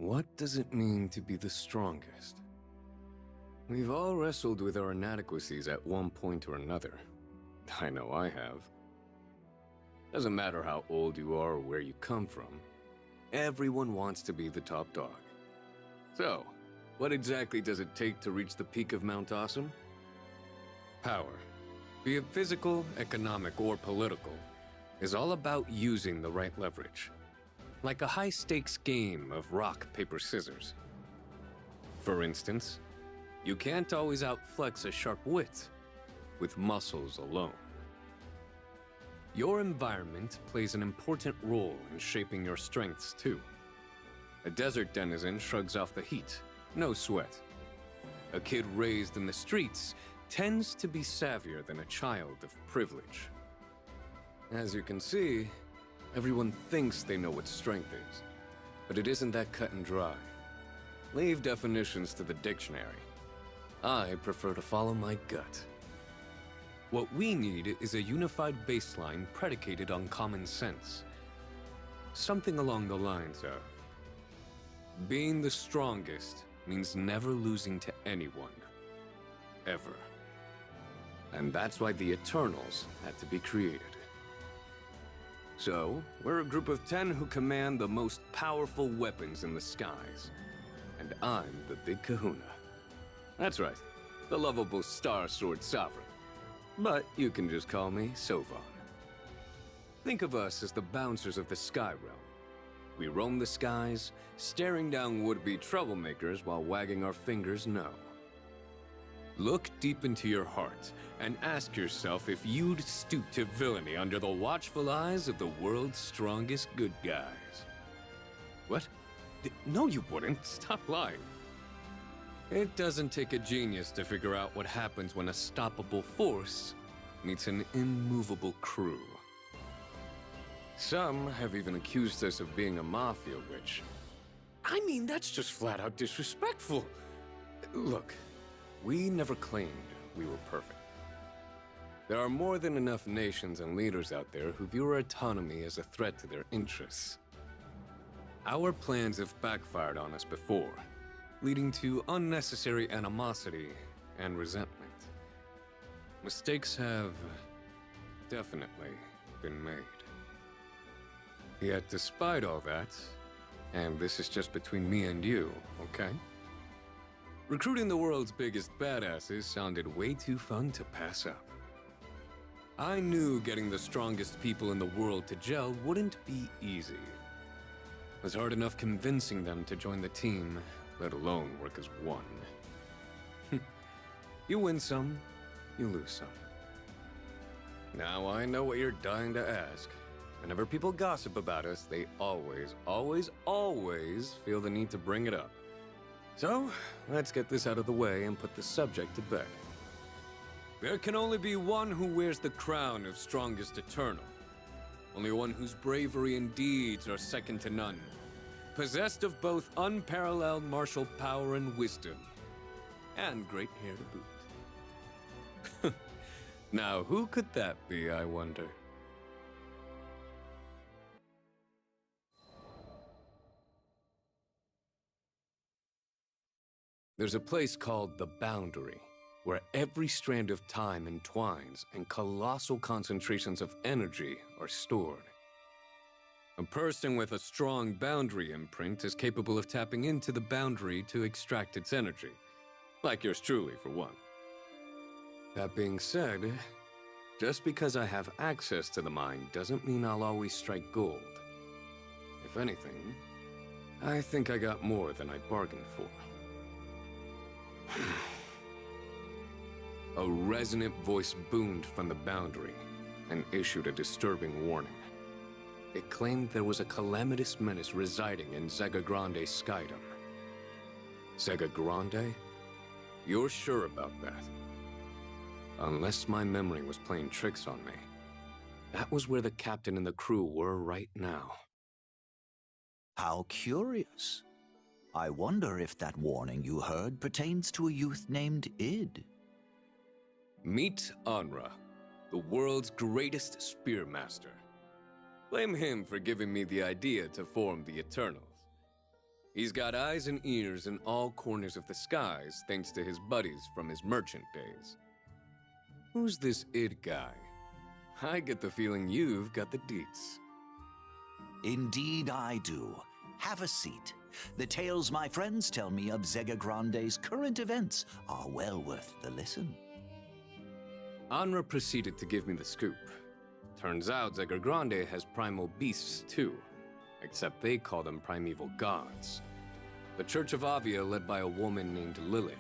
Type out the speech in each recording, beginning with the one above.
What does it mean to be the strongest? We've all wrestled with our inadequacies at one point or another. I know I have. Doesn't matter how old you are or where you come from. Everyone wants to be the top dog. So, what exactly does it take to reach the peak of Mount Awesome? Power, be it physical, economic, or political, is all about using the right leverage. Like a high-stakes game of rock, paper, scissors. For instance, you can't always outflex a sharp wit with muscles alone. Your environment plays an important role in shaping your strengths too. A desert denizen shrugs off the heat, no sweat. A kid raised in the streets tends to be savvier than a child of privilege. As you can see, everyone thinks they know what strength is, but it isn't that cut and dry. Leave definitions to the dictionary. I prefer to follow my gut. What we need is a unified baseline predicated on common sense. Something along the lines of, being the strongest means never losing to anyone. Ever. And that's why the Eternals had to be created. So, we're a group of 10 who command the most powerful weapons in the skies. And I'm the Big Kahuna. That's right, the lovable Star Sword Sovereign. But you can just call me Seofón. Think of us as the bouncers of the Sky Realm. We roam the skies, staring down would-be troublemakers while wagging our fingers no. Look deep into your heart and ask yourself if you'd stoop to villainy under the watchful eyes of the world's strongest good guys. What? No, you wouldn't. Stop lying. It doesn't take a genius to figure out what happens when a stoppable force meets an immovable crew. Some have even accused us of being a mafia witch. I mean, that's just flat out disrespectful. Look, we never claimed we were perfect. There are more than enough nations and leaders out there who view our autonomy as a threat to their interests. Our plans have backfired on us before, leading to unnecessary animosity and resentment. Mistakes have definitely been made. Yet despite all that, and this is just between me and you, okay? Recruiting the world's biggest badasses sounded way too fun to pass up. I knew getting the strongest people in the world to gel wouldn't be easy. It was hard enough convincing them to join the team, let alone work as one. You win some, you lose some. Now I know what you're dying to ask. Whenever people gossip about us, they always feel the need to bring it up. So, let's get this out of the way and put the subject to bed. There can only be one who wears the crown of strongest eternal. Only one whose bravery and deeds are second to none. Possessed of both unparalleled martial power and wisdom. And great hair to boot. Now, who could that be, I wonder? There's a place called the Boundary, where every strand of time entwines and colossal concentrations of energy are stored. A person with a strong boundary imprint is capable of tapping into the boundary to extract its energy, like yours truly, for one. That being said, just because I have access to the mine doesn't mean I'll always strike gold. If anything, I think I got more than I bargained for. A resonant voice boomed from the boundary and issued a disturbing warning. It claimed there was a calamitous menace residing in Zega Grande Skydom. Zega Grande? You're sure about that? Unless my memory was playing tricks on me. That was where the captain and the crew were right now. How curious. I wonder if that warning you heard pertains to a youth named Id. Meet Anra, the world's greatest spearmaster. Blame him for giving me the idea to form the Eternals. He's got eyes and ears in all corners of the skies thanks to his buddies from his merchant days. Who's this id guy? I get the feeling you've got the deets. Indeed I do. Have a seat. The tales my friends tell me of Zega Grande's current events are well worth the listen. Anra proceeded to give me the scoop. Turns out Zega Grande has primal beasts too, except they call them primeval gods. The Church of Avia, led by a woman named Lilith,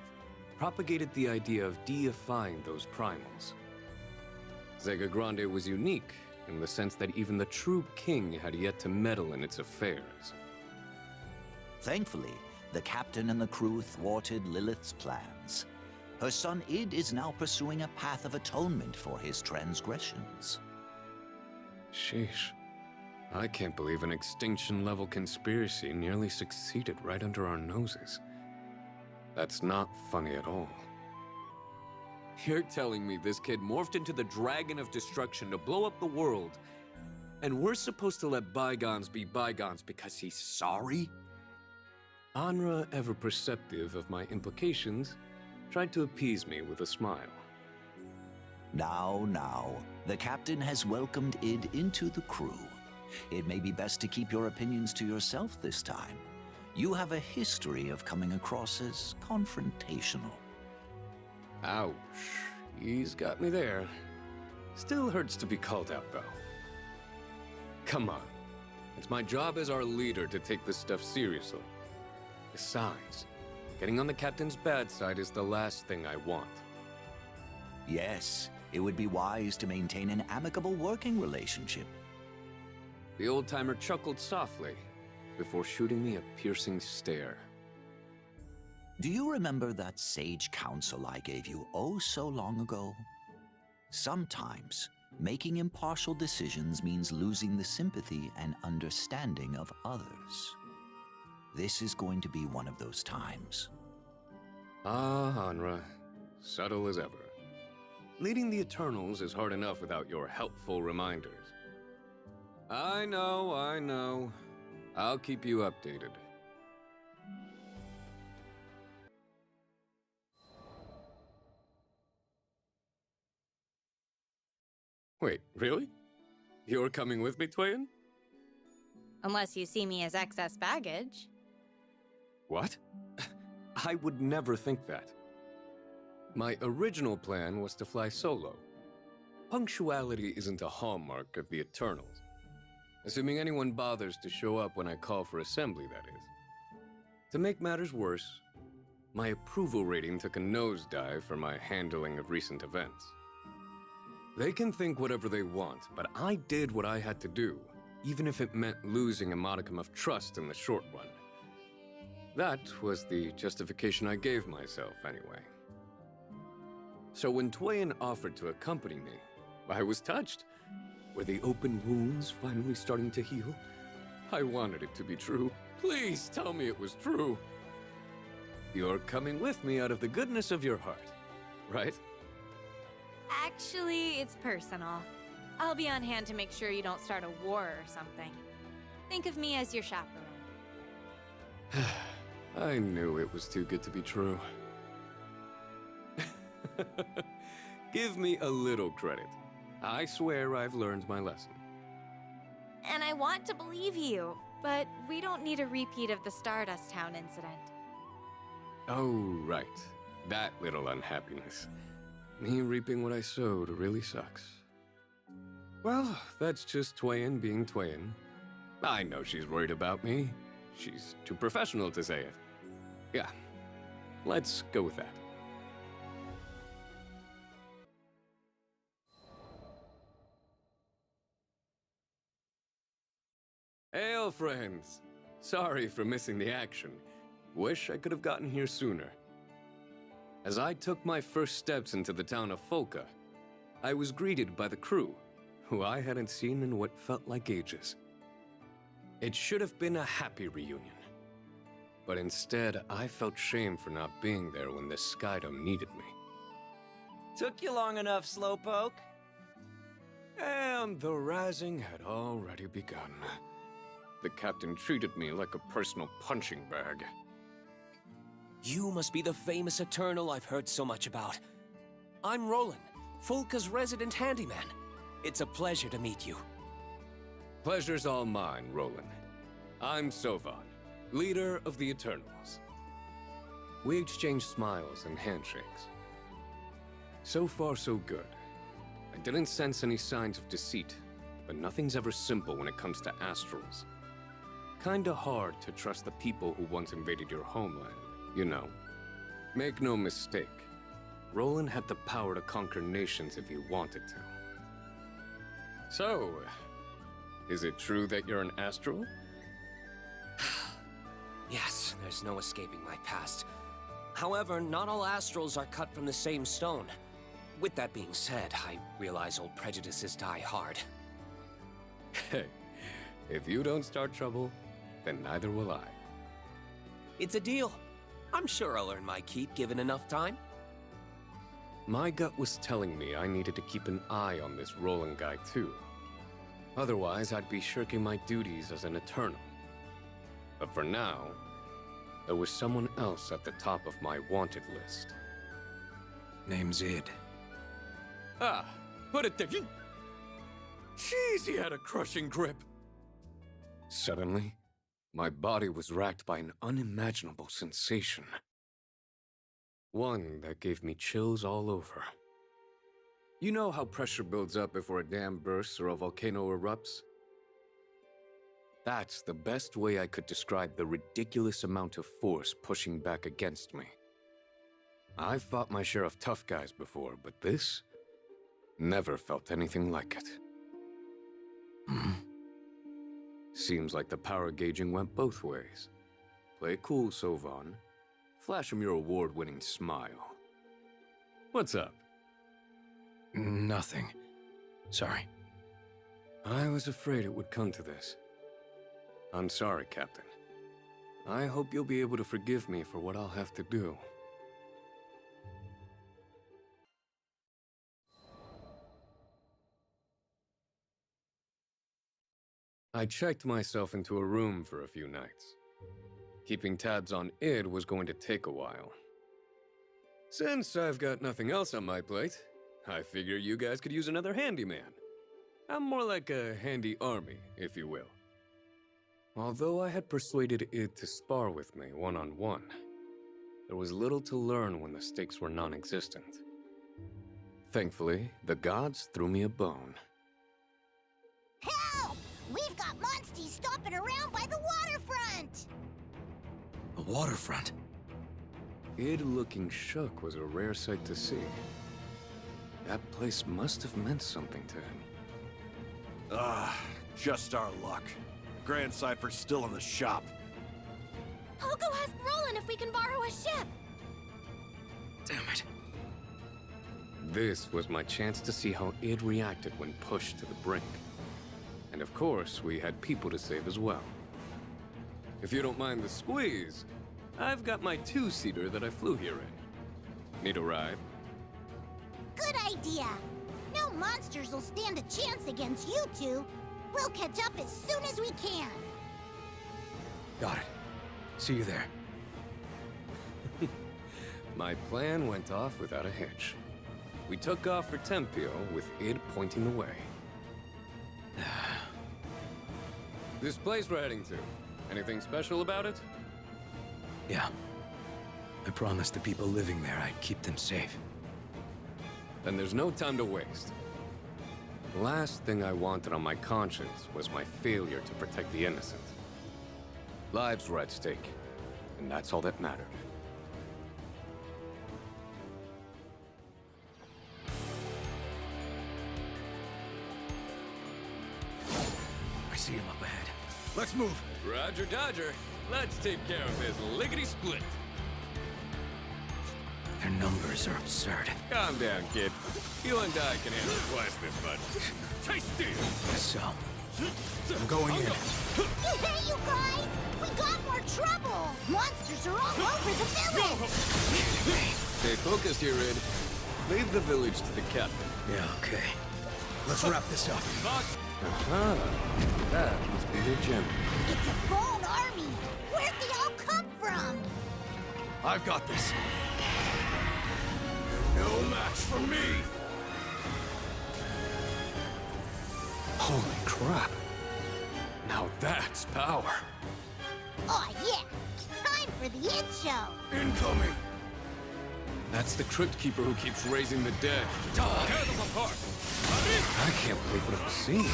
propagated the idea of deifying those primals. Zega Grande was unique in the sense that even the true king had yet to meddle in its affairs. Thankfully, the captain and the crew thwarted Lilith's plans. Her son Id is now pursuing a path of atonement for his transgressions. Sheesh. I can't believe an extinction-level conspiracy nearly succeeded right under our noses. That's not funny at all. You're telling me this kid morphed into the Dragon of Destruction to blow up the world, and we're supposed to let bygones be bygones because he's sorry? Anra, ever perceptive of my implications, tried to appease me with a smile. Now, the captain has welcomed Id into the crew. It may be best to keep your opinions to yourself this time. You have a history of coming across as confrontational. Ouch. He's got me there. Still hurts to be called out, though. Come on. It's my job as our leader to take this stuff seriously. Besides, getting on the captain's bad side is the last thing I want. Yes, it would be wise to maintain an amicable working relationship. The old-timer chuckled softly before shooting me a piercing stare. Do you remember that sage counsel I gave you oh so long ago? Sometimes, making impartial decisions means losing the sympathy and understanding of others. This is going to be one of those times. Ah, Anra. Subtle as ever. Leading the Eternals is hard enough without your helpful reminders. I know. I'll keep you updated. Wait, really? You're coming with me, Twain? Unless you see me as excess baggage. What? I would never think that. My original plan was to fly solo. Punctuality isn't a hallmark of the Eternals. Assuming anyone bothers to show up when I call for assembly, that is. To make matters worse, my approval rating took a nosedive for my handling of recent events. They can think whatever they want, but I did what I had to do, even if it meant losing a modicum of trust in the short run. That was the justification I gave myself, anyway. So when Twain offered to accompany me, I was touched. Were the open wounds finally starting to heal? I wanted it to be true. Please tell me it was true. You're coming with me out of the goodness of your heart, right? Actually, it's personal. I'll be on hand to make sure you don't start a war or something. Think of me as your chaperone. I knew it was too good to be true. Give me a little credit. I swear I've learned my lesson. And I want to believe you, but we don't need a repeat of the Stardust Town incident. Oh, right. That little unhappiness. Me reaping what I sowed really sucks. Well, that's just Twain being Twain. I know she's worried about me. She's too professional to say it. Yeah, let's go with that. Hail, friends! Sorry for missing the action. Wish I could have gotten here sooner. As I took my first steps into the town of Folka, I was greeted by the crew, who I hadn't seen in what felt like ages. It should have been a happy reunion. But instead, I felt shame for not being there when this Skydom needed me. Took you long enough, Slowpoke. And the razzing had already begun. the captain treated me like a personal punching bag. You must be the famous Eternal I've heard so much about. I'm Roland, Fulka's resident handyman. It's a pleasure to meet you. Pleasure's all mine, Roland. I'm Seofón, leader of the Eternals. We exchange smiles and handshakes. So far, so good. I didn't sense any signs of deceit, but nothing's ever simple when it comes to astrals. Kinda hard to trust the people who once invaded your homeland, you know. Make no mistake, Roland had the power to conquer nations if he wanted to. So, is it true that you're an astral? Yes, there's no escaping my past. However, not all astrals are cut from the same stone. With that being said, I realize old prejudices die hard. Hey, if you don't start trouble, then neither will I. It's a deal. I'm sure I'll earn my keep given enough time. My gut was telling me I needed to keep an eye on this Roland guy too. Otherwise, I'd be shirking my duties as an Eternal. But for now, there was someone else at the top of my wanted list. Name's Id. Ah, put it there. Jeez, he had a crushing grip. Suddenly, my body was racked by an unimaginable sensation. One that gave me chills all over. You know how pressure builds up before a dam bursts or a volcano erupts? That's the best way I could describe the ridiculous amount of force pushing back against me. I've fought my share of tough guys before, but this never felt anything like it. Seems like the power gauging went both ways. Play cool, Seofón. Flash him your award-winning smile. What's up? Nothing. Sorry. I was afraid it would come to this. I'm sorry, Captain. I hope you'll be able to forgive me for what I'll have to do. I checked myself into a room for a few nights. Keeping tabs on Id was going to take a while. Since I've got nothing else on my plate, I figure you guys could use another handyman. I'm more like a handy army, if you will. Although I had persuaded Id to spar with me one-on-one, there was little to learn when the stakes were non-existent. Thankfully, the gods threw me a bone. Help! We've got monsties stomping around by the waterfront! The waterfront? Id looking shook was a rare sight to see. That place must have meant something to him. Just our luck. Grand Cypher's still in the shop. I'll go ask Roland if we can borrow a ship. Damn it. This was my chance to see how Id reacted when pushed to the brink. And of course, we had people to save as well. If you don't mind the squeeze, I've got my two-seater that I flew here in. Need a ride? Good idea. No monsters will stand a chance against you two. We'll catch up as soon as we can. Got it. See you there. My plan went off without a hitch. We took off for Tempio with Id pointing the way. This place we're heading to, anything special about it? Yeah. I promised the people living there I'd keep them safe. Then there's no time to waste. The last thing I wanted on my conscience was my failure to protect the innocent. Lives were at stake, and that's all that mattered. I see him up ahead. Let's move. Roger Dodger, let's take care of this lickety-split. Their numbers are absurd. Calm down, kid. You and I can handle twice this much. Tasty! So, I'm going in. Hey, you guys! We got more trouble! Monsters are all over the village! Stay focused here, Id. Leave the village to the captain. Yeah, okay. Let's wrap this up. Aha! That must be your gem. It's a bone army! Where'd they all come from? I've got this. No match for me! Holy crap. Now that's power. Oh yeah! Time for the It Show! Incoming! That's the Crypt Keeper who keeps raising the dead. Tear them apart! I can't believe what I'm seeing.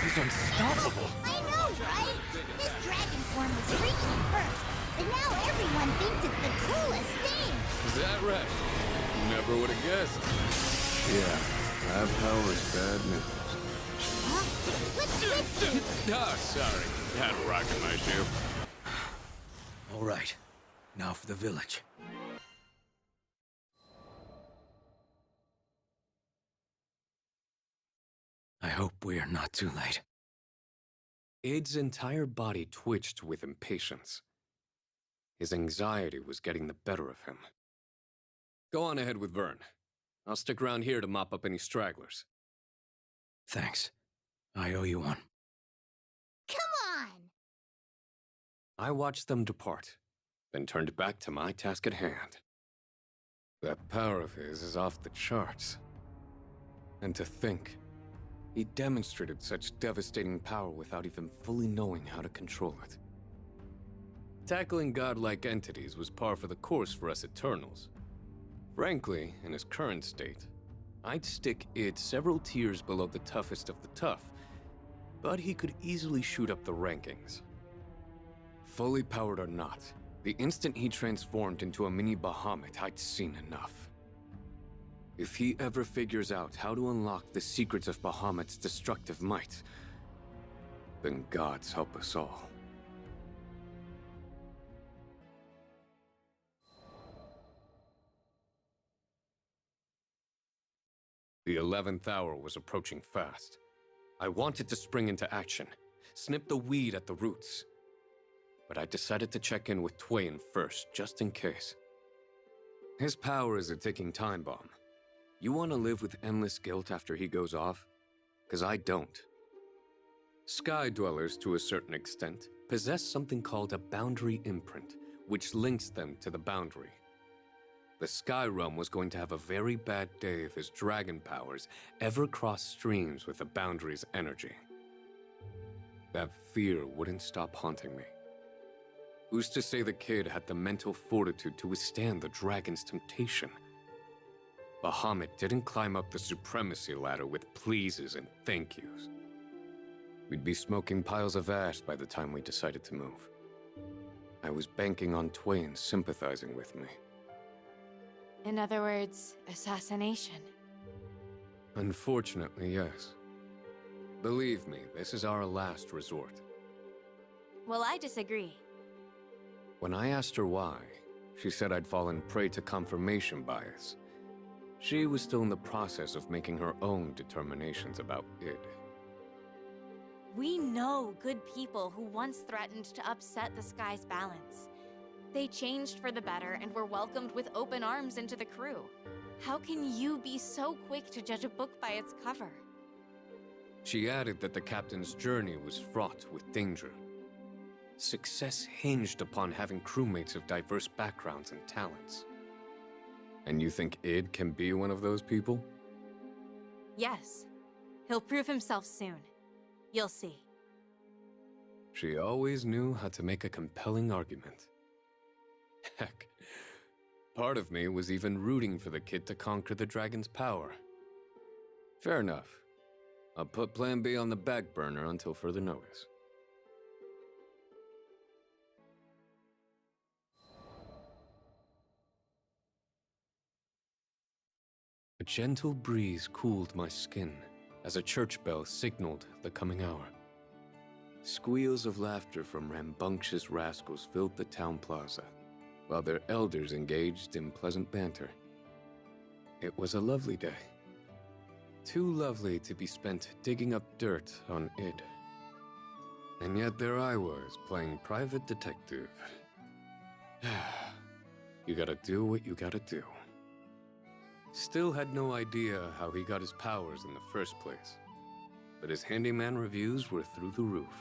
He's unstoppable. I know, right? His dragon form was freaky at first, but now everyone thinks it's the coolest thing! Is that right? Never would have guessed. Yeah, that power is bad news. Huh? Let's switch it! Ah, sorry. Had a rock in my shoe. All right. Now for the village. I hope we are not too late. Id's entire body twitched with impatience. His anxiety was getting the better of him. Go on ahead with Vern. I'll stick around here to mop up any stragglers. Thanks. I owe you one. Come on! I watched them depart, then turned back to my task at hand. That power of his is off the charts. And to think, he demonstrated such devastating power without even fully knowing how to control it. Tackling godlike entities was par for the course for us Eternals. Frankly, in his current state, I'd stick Id several tiers below the toughest of the tough, but he could easily shoot up the rankings. Fully powered or not, the instant he transformed into a mini Bahamut, I'd seen enough. If he ever figures out how to unlock the secrets of Bahamut's destructive might, then gods help us all. The 11th hour was approaching fast. I wanted to spring into action, snip the weed at the roots. But I decided to check in with Twain first, just in case. His power is a ticking time bomb. You want to live with endless guilt after he goes off? 'Cause I don't. Sky Dwellers, to a certain extent, possess something called a boundary imprint, which links them to the boundary. The Sky Realm was going to have a very bad day if his dragon powers ever crossed streams with the boundary's energy. That fear wouldn't stop haunting me. Who's to say the kid had the mental fortitude to withstand the dragon's temptation? Bahamut didn't climb up the supremacy ladder with pleases and thank yous. We'd be smoking piles of ash by the time we decided to move. I was banking on Twain sympathizing with me. In other words, assassination. Unfortunately, yes. Believe me, this is our last resort. Well, I disagree. When I asked her why, she said I'd fallen prey to confirmation bias. She was still in the process of making her own determinations about Id. We know good people who once threatened to upset the sky's balance. They changed for the better and were welcomed with open arms into the crew. How can you be so quick to judge a book by its cover? She added that the captain's journey was fraught with danger. Success hinged upon having crewmates of diverse backgrounds and talents. And you think Id can be one of those people? Yes. He'll prove himself soon. You'll see. She always knew how to make a compelling argument. Heck, part of me was even rooting for the kid to conquer the dragon's power. Fair enough. I'll put Plan B on the back burner until further notice. A gentle breeze cooled my skin as a church bell signaled the coming hour. Squeals of laughter from rambunctious rascals filled the town plaza, while their elders engaged in pleasant banter. It was a lovely day. Too lovely to be spent digging up dirt on Id. And yet there I was, playing private detective. You gotta do what you gotta do. Still had no idea how he got his powers in the first place, but his handyman reviews were through the roof.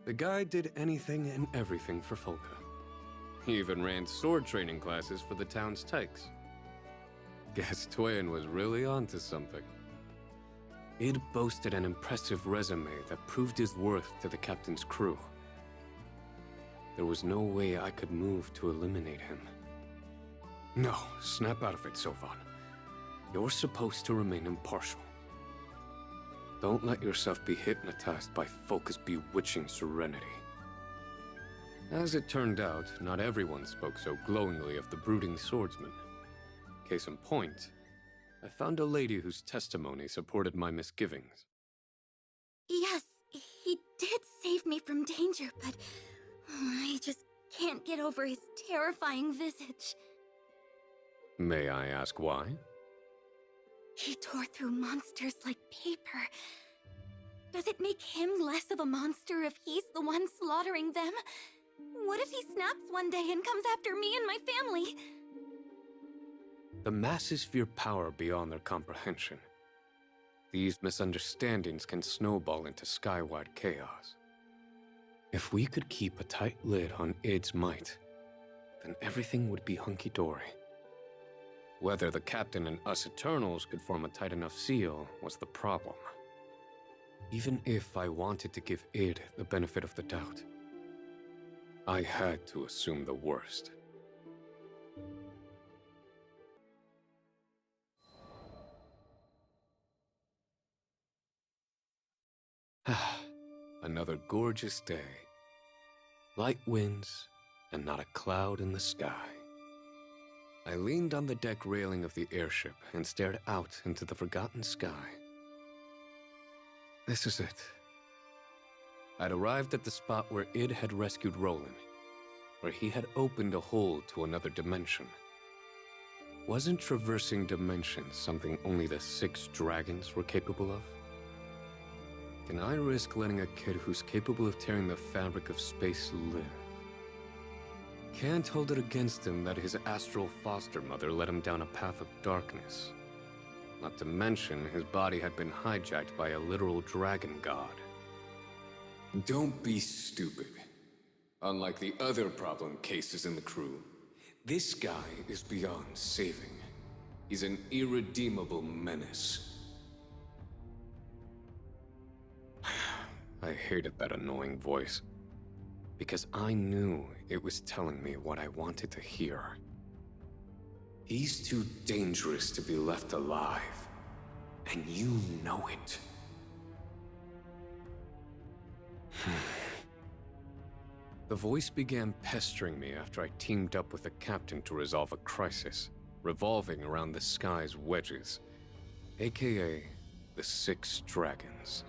The guy did anything and everything for Folka. He even ran sword training classes for the town's tykes. Guess Twain was really onto something. Id boasted an impressive resume that proved his worth to the captain's crew. There was no way I could move to eliminate him. No, snap out of it, Seofón. You're supposed to remain impartial. Don't let yourself be hypnotized by Folka's bewitching serenity. As it turned out, not everyone spoke so glowingly of the brooding swordsman. Case in point, I found a lady whose testimony supported my misgivings. Yes, he did save me from danger, but I just can't get over his terrifying visage. May I ask why? He tore through monsters like paper. Does it make him less of a monster if he's the one slaughtering them? What if he snaps one day and comes after me and my family? The masses fear power beyond their comprehension. These misunderstandings can snowball into skywide chaos. If we could keep a tight lid on Id's might, then everything would be hunky-dory. Whether the captain and us Eternals could form a tight enough seal was the problem. Even if I wanted to give Id the benefit of the doubt, I had to assume the worst. Another gorgeous day. Light winds, and not a cloud in the sky. I leaned on the deck railing of the airship and stared out into the forgotten sky. This is it. I'd arrived at the spot where Id had rescued Roland, where he had opened a hole to another dimension. Wasn't traversing dimensions something only the 6 dragons were capable of? Can I risk letting a kid who's capable of tearing the fabric of space live? Can't hold it against him that his astral foster mother led him down a path of darkness. Not to mention, his body had been hijacked by a literal dragon god. Don't be stupid. Unlike the other problem cases in the crew, this guy is beyond saving. He's an irredeemable menace. I hated that annoying voice, because I knew it was telling me what I wanted to hear. He's too dangerous to be left alive, and you know it. The voice began pestering me after I teamed up with the captain to resolve a crisis revolving around the sky's wedges, aka the 6 dragons.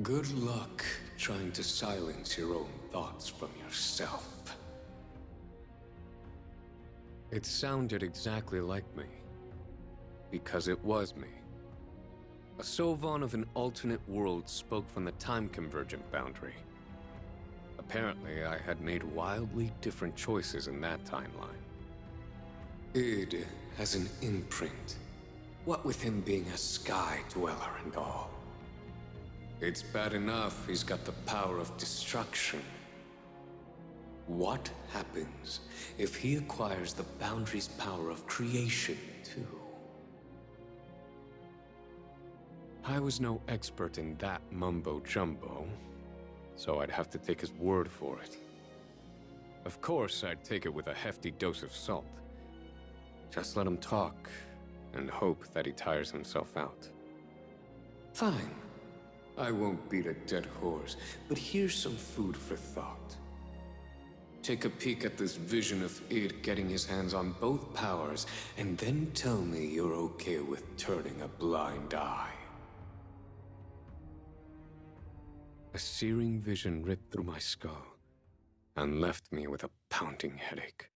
Good luck trying to silence your own thoughts from yourself. It sounded exactly like me, because it was me. A Seofón of an alternate world spoke from the time-convergent boundary. Apparently, I had made wildly different choices in that timeline. Id has an imprint, what with him being a sky dweller and all. It's bad enough he's got the power of destruction. What happens if he acquires the boundary's power of creation, too? I was no expert in that mumbo-jumbo, so I'd have to take his word for it. Of course, I'd take it with a hefty dose of salt. Just let him talk, and hope that he tires himself out. Fine. I won't beat a dead horse, but here's some food for thought. Take a peek at this vision of Id getting his hands on both powers, and then tell me you're okay with turning a blind eye. A searing vision ripped through my skull, and left me with a pounding headache.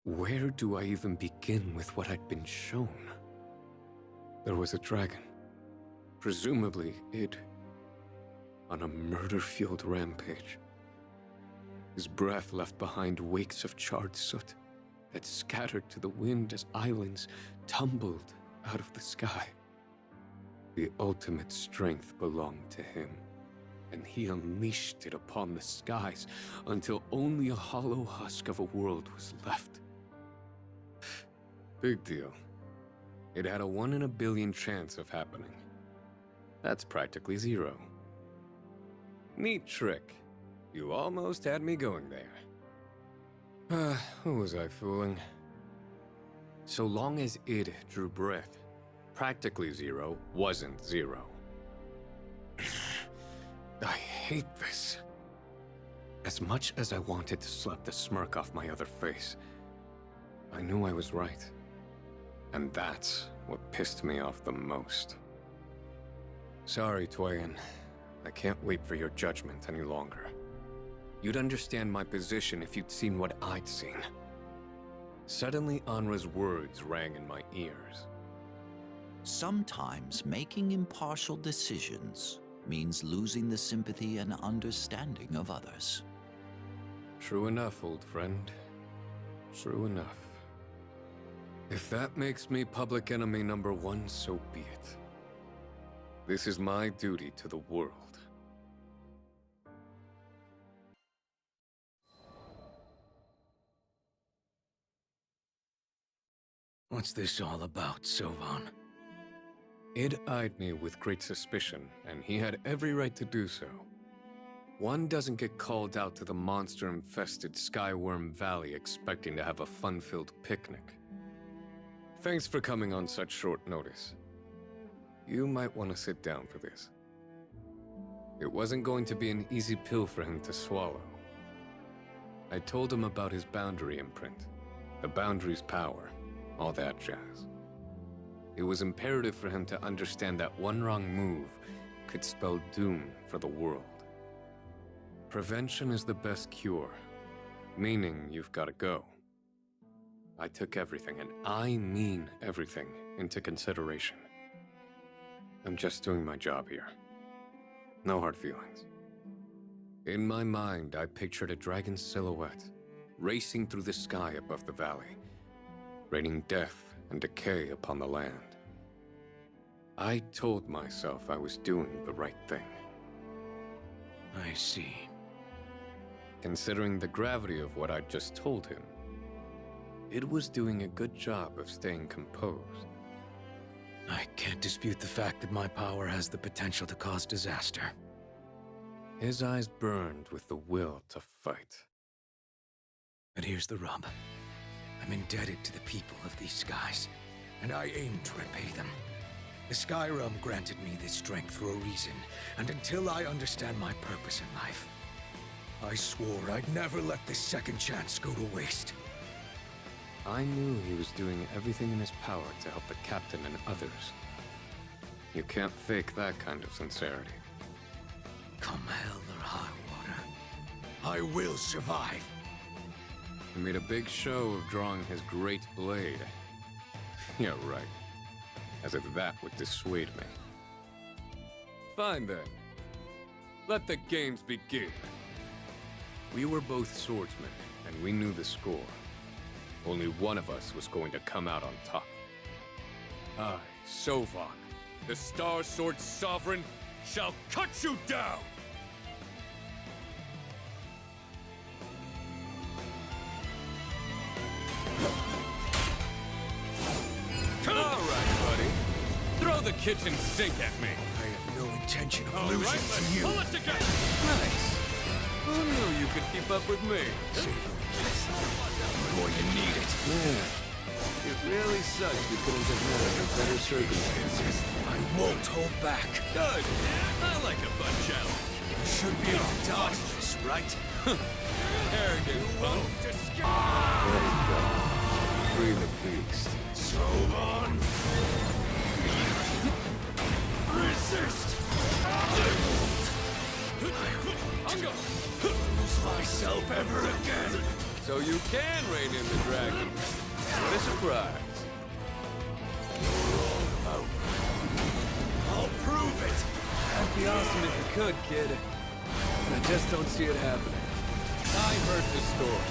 Where do I even begin with what I'd been shown? There was a dragon, presumably Id, on a murder-fueled rampage. His breath left behind wakes of charred soot that scattered to the wind as islands tumbled out of the sky. The ultimate strength belonged to him, and he unleashed it upon the skies until only a hollow husk of a world was left. Big deal. It had a 1 in a billion chance of happening. That's practically zero. Neat trick. You almost had me going there. Who was I fooling? So long as id drew breath, practically zero wasn't zero. I hate this. As much as I wanted to slap the smirk off my other face, I knew I was right. And that's what pissed me off the most. Sorry, Toyin. I can't wait for your judgment any longer. You'd understand my position if you'd seen what I'd seen. Suddenly, Anra's words rang in my ears. Sometimes making impartial decisions means losing the sympathy and understanding of others. True enough, old friend. True enough. If that makes me public enemy number 1, so be it. This is my duty to the world. What's this all about, Seofón? Id eyed me with great suspicion, and he had every right to do so. One doesn't get called out to the monster-infested Skyworm Valley expecting to have a fun-filled picnic. Thanks for coming on such short notice. You might want to sit down for this. It wasn't going to be an easy pill for him to swallow. I told him about his boundary imprint, the boundary's power, all that jazz. It was imperative for him to understand that one wrong move could spell doom for the world. Prevention is the best cure, meaning you've got to go. I took everything, and I mean everything, into consideration. I'm just doing my job here. No hard feelings. In my mind, I pictured a dragon's silhouette, racing through the sky above the valley, raining death and decay upon the land. I told myself I was doing the right thing. I see. Considering the gravity of what I'd just told him, it was doing a good job of staying composed. I can't dispute the fact that my power has the potential to cause disaster. His eyes burned with the will to fight. But here's the rub. I'm indebted to the people of these skies, and I aim to repay them. The Sky Realm granted me this strength for a reason, and until I understand my purpose in life, I swore I'd never let this second chance go to waste. I knew he was doing everything in his power to help the captain and others. You can't fake that kind of sincerity. Come hell or high water, I will survive. He made a big show of drawing his great blade. Yeah, right. As if that would dissuade me. Fine then. Let the games begin. We were both swordsmen, and we knew the score. Only one of us was going to come out on top. I, Seofón, the Star Sword Sovereign, shall cut you down! Alright, buddy. Throw the kitchen sink at me. I have no intention of losing to you. Pull it together! Nice. Who knew you could keep up with me? I'm going to need it. Man, it really sucks we couldn't have met under better circumstances. I won't hold back. Good. I like a fun challenge. Should be able to dodge this, right? Arrogant punk. Let it go. Free the beast. Seofón! Resist! I won't lose myself ever again. So you can rein in the dragon. What a surprise. I'll prove it. That'd be awesome if you could, kid. But I just don't see it happening. I heard the story.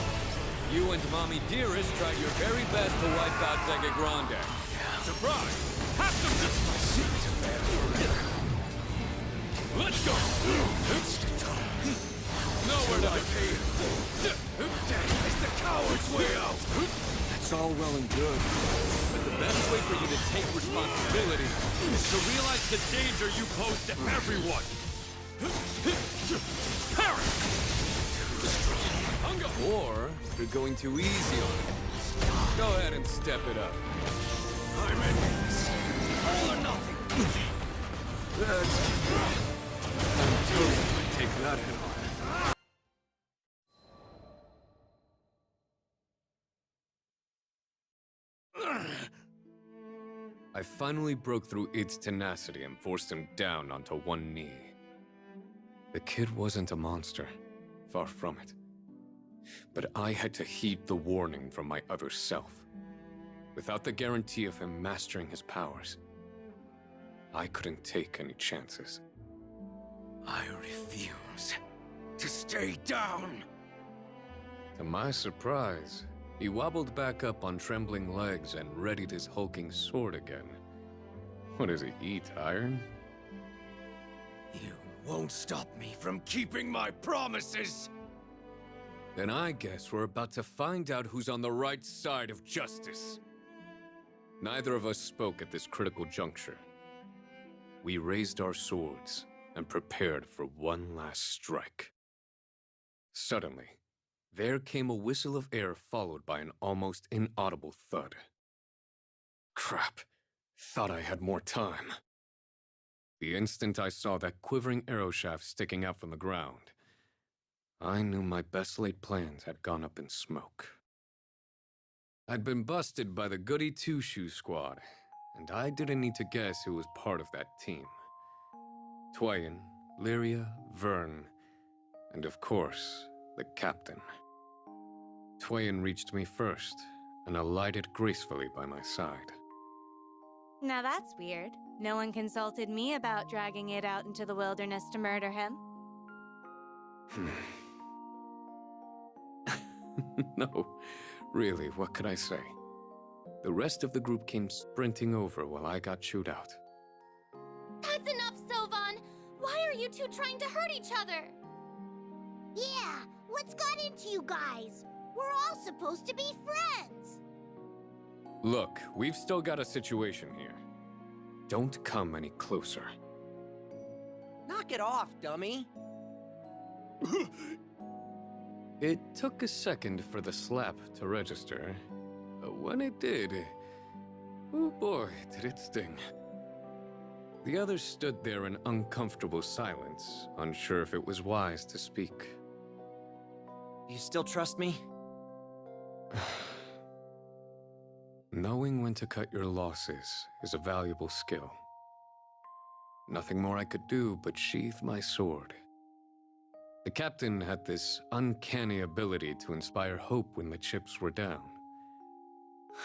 You and Mommy Dearest tried your very best to wipe out Zega Grande. Surprise! Have some Let's go! Nowhere to hide. It's the coward's way out! That's all well and good. But the best way for you to take responsibility is to realize the danger you pose to everyone! Perish! Or you're going too easy on it. Go ahead and step it up. I'm in this. All or nothing. I'm toast to take that head on. I finally broke through Id's tenacity and forced him down onto one knee. The kid wasn't a monster. Far from it. But I had to heed the warning from my other self. Without the guarantee of him mastering his powers, I couldn't take any chances. I refuse to stay down. To my surprise, he wobbled back up on trembling legs and readied his hulking sword again. What does he eat, iron? You won't stop me from keeping my promises! Then I guess we're about to find out who's on the right side of justice. Neither of us spoke at this critical juncture. We raised our swords and prepared for one last strike. Suddenly, there came a whistle of air followed by an almost inaudible thud. Crap. Thought I had more time. The instant I saw that quivering arrow shaft sticking out from the ground, I knew my best laid plans had gone up in smoke. I'd been busted by the Goody Two-Shoe Squad, and I didn't need to guess who was part of that team. Twain, Lyria, Vern, and of course, the captain. Twain reached me first and alighted gracefully by my side. Now that's weird. No one consulted me about dragging it out into the wilderness to murder him. No, really, what could I say? The rest of the group came sprinting over while I got chewed out. That's enough, Seofón! Why are you two trying to hurt each other? Yeah, what's got into you guys? We're all supposed to be friends. Look, we've still got a situation here. Don't come any closer. Knock it off, dummy. It took a second for the slap to register, but when it did, oh boy, did it sting. The others stood there in uncomfortable silence, unsure if it was wise to speak. You still trust me? Knowing when to cut your losses is a valuable skill. Nothing more I could do but sheath my sword. The captain had this uncanny ability to inspire hope when the chips were down.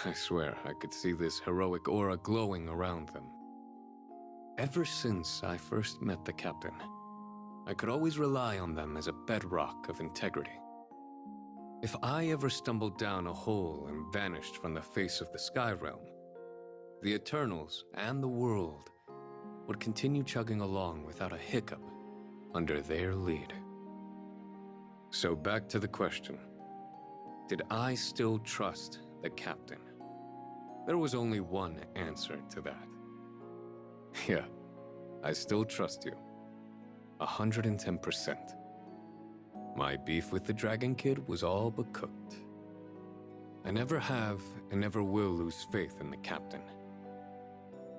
I swear I could see this heroic aura glowing around them. Ever since I first met the captain, I could always rely on them as a bedrock of integrity. If I ever stumbled down a hole and vanished from the face of the Sky Realm, the Eternals and the world would continue chugging along without a hiccup under their lead. So back to the question. Did I still trust the captain? There was only one answer to that. Yeah, I still trust you. 110%. My beef with the Dragon Kid was all but cooked. I never have and never will lose faith in the captain.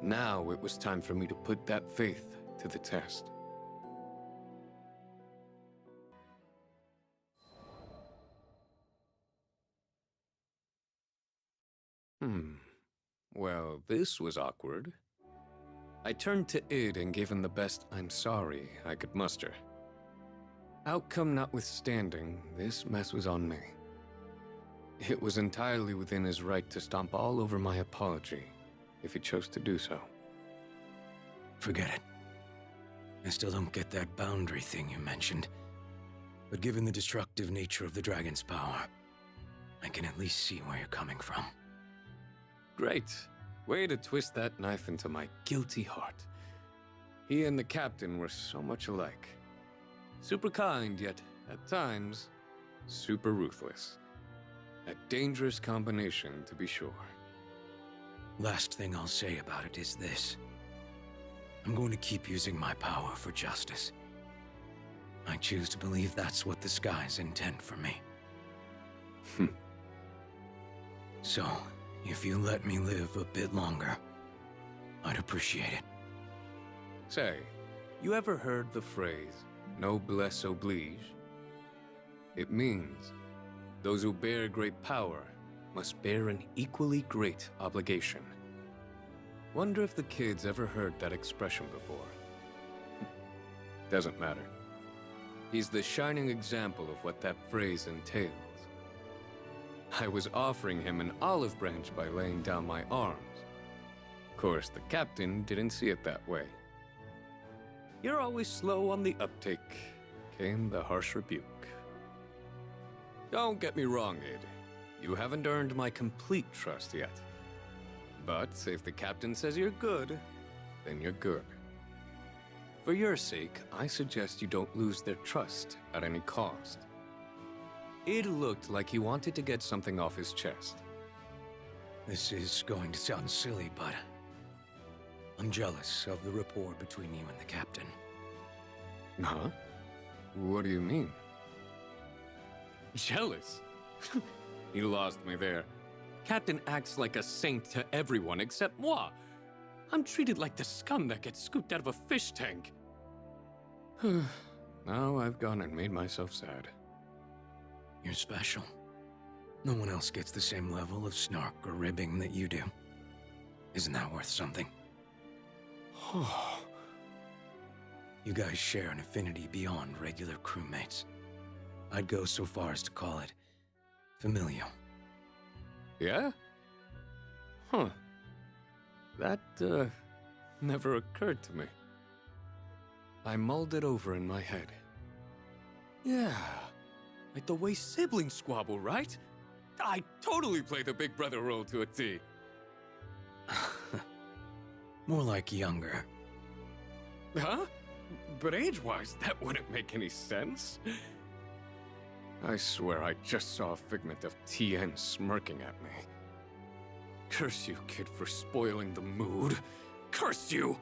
Now it was time for me to put that faith to the test. Well, this was awkward. I turned to Id and gave him the best "I'm sorry" I could muster. Outcome notwithstanding, this mess was on me. It was entirely within his right to stomp all over my apology, if he chose to do so. Forget it. I still don't get that boundary thing you mentioned. But given the destructive nature of the dragon's power, I can at least see where you're coming from. Great. Way to twist that knife into my guilty heart. He and the captain were so much alike. Super kind, yet, at times, super ruthless. A dangerous combination, to be sure. Last thing I'll say about it is this. I'm going to keep using my power for justice. I choose to believe that's what the skies intend for me. So, if you let me live a bit longer, I'd appreciate it. Say, you ever heard the phrase, noblesse oblige? It means, those who bear great power must bear an equally great obligation. Wonder if the kids ever heard that expression before. Doesn't matter. He's the shining example of what that phrase entails. I was offering him an olive branch by laying down my arms. Of course, the captain didn't see it that way. You're always slow on the uptake, came the harsh rebuke. Don't get me wrong, Id. You haven't earned my complete trust yet. But if the captain says you're good, then you're good. For your sake, I suggest you don't lose their trust at any cost. It looked like he wanted to get something off his chest. This is going to sound silly, but I'm jealous of the rapport between you and the captain. Huh? What do you mean? Jealous? He lost me there. Captain acts like a saint to everyone except moi. I'm treated like the scum that gets scooped out of a fish tank. Now I've gone and made myself sad. You're special. No one else gets the same level of snark or ribbing that you do. Isn't that worth something? You guys share an affinity beyond regular crewmates. I'd go so far as to call it familial. Yeah? Huh. That, never occurred to me. I mulled it over in my head. Yeah, like the way siblings squabble, right? I totally play the big brother role to a T. More like younger. Huh? But age-wise, that wouldn't make any sense. I swear I just saw a figment of TN smirking at me. Curse you, kid, for spoiling the mood. Curse you!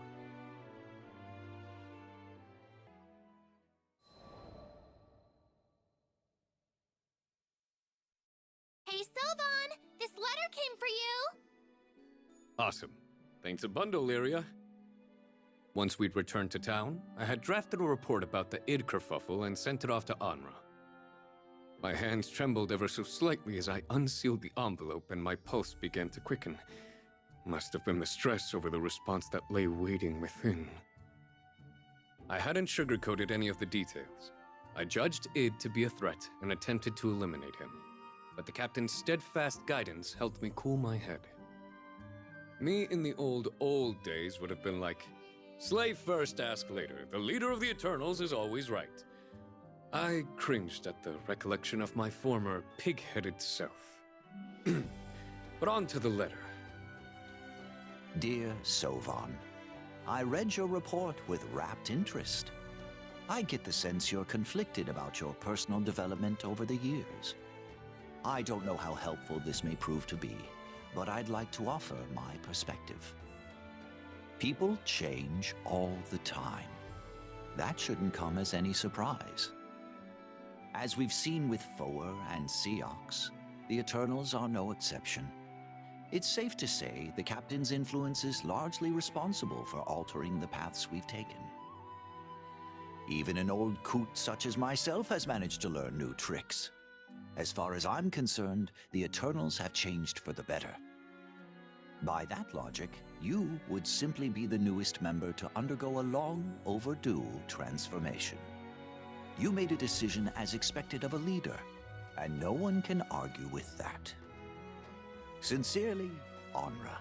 Hey, Seofón! This letter came for you! Awesome. Thanks a bundle, Lyria. Once we'd returned to town, I had drafted a report about the id kerfuffle and sent it off to Anra. My hands trembled ever so slightly as I unsealed the envelope and my pulse began to quicken. Must have been the stress over the response that lay waiting within. I hadn't sugarcoated any of the details. I judged id to be a threat and attempted to eliminate him. But the captain's steadfast guidance helped me cool my head. Me in the old days would have been like, slay first, ask later. The leader of the Eternals is always right. I cringed at the recollection of my former pig-headed self. But on to the letter. Dear Seofón, I read your report with rapt interest. I get the sense you're conflicted about your personal development over the years. I don't know how helpful this may prove to be, but I'd like to offer my perspective. People change all the time. That shouldn't come as any surprise. As we've seen with Foer and Seox, the Eternals are no exception. It's safe to say the Captain's influence is largely responsible for altering the paths we've taken. Even an old coot such as myself has managed to learn new tricks. As far as I'm concerned, the Eternals have changed for the better. By that logic, you would simply be the newest member to undergo a long overdue transformation. You made a decision as expected of a leader, and no one can argue with that. Sincerely, Anra.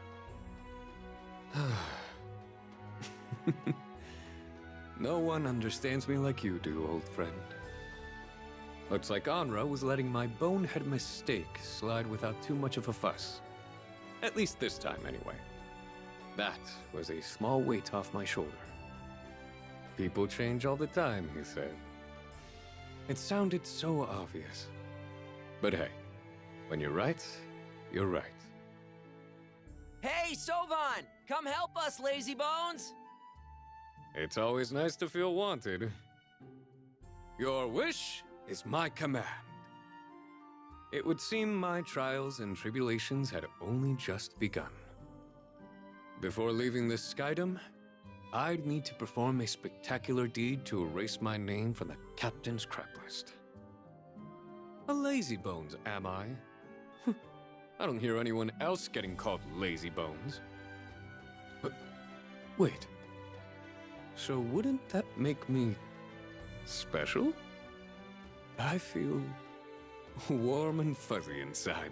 No one understands me like you do, old friend. Looks like Anra was letting my bonehead mistake slide without too much of a fuss. At least this time, anyway. That was a small weight off my shoulder. People change all the time, he said. It sounded so obvious. But hey, when you're right, you're right. Hey, Seofón! Come help us, lazy bones! It's always nice to feel wanted. Your wish is my command. It would seem my trials and tribulations had only just begun. Before leaving this skydom, I'd need to perform a spectacular deed to erase my name from the captain's crap list. A lazy bones, am I? I don't hear anyone else getting called lazy bones. But wait. So wouldn't that make me special? I feel warm and fuzzy inside.